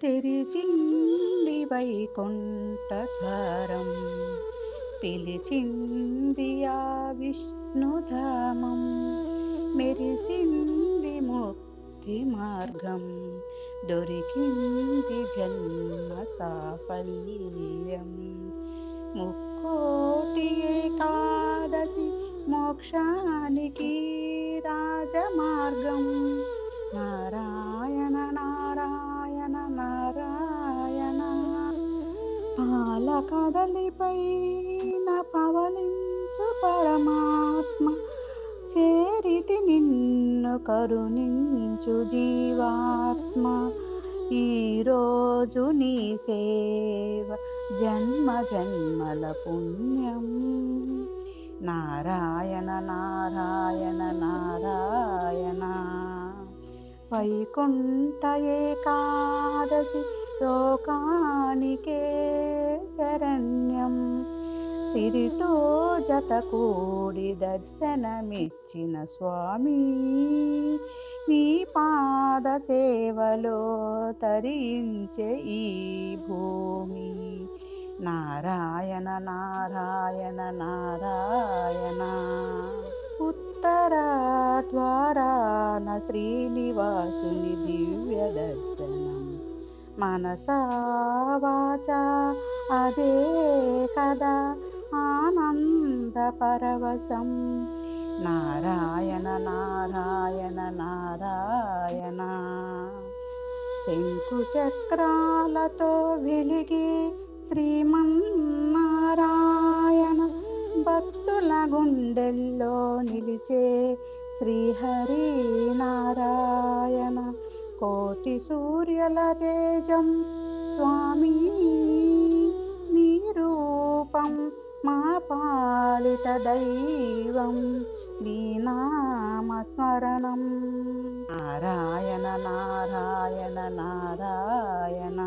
తెరిచింది వైకుంఠ ద్వారం, పిలిచింది ఆ విష్ణుధామం, మెరిసింది ముక్తి మార్గం, దొరికింది జన్మ సాఫల్యం. ముక్కోటి ఏకాదశి మోక్షానికి రాజమార్గం. నారాయణ నారాయణ నారాయణ. పాలకడలిపైన పవలించు పరమాత్మ, చేరితి నిన్ను కరుణించు జీవాత్మ. ఈరోజు నీ సేవ జన్మ జన్మల పుణ్యం. నారాయణ నారాయణ నారాయణ. వైకుంఠ ఏకాదశి లోకానికే శరణ్యం. సిరితో జత కూడి దర్శనమిచ్చిన స్వామి, నీ పాద సేవలో తరించే ఈ భూమి. నారాయణ నారాయణ నారాయణ. ఉత్తర ద్వారాన శ్రీనివాసుని దివ్య దర్శనం, మనసా వాచా అదే కదా ఆనంద పరవశం. నారాయణ నారాయణ నారాయణ. శంకు చక్రాలతో వెలిగి శ్రీమన్నారాయణ, భక్తుల గుండెల్లో నిలిచే శ్రీహరి నారాయణ. కోటి సూర్యుల తేజం స్వామి నీ రూపం, మా పాలిట దైవం నీ నామస్మరణం. నారాయణ నారాయణ నారాయణ.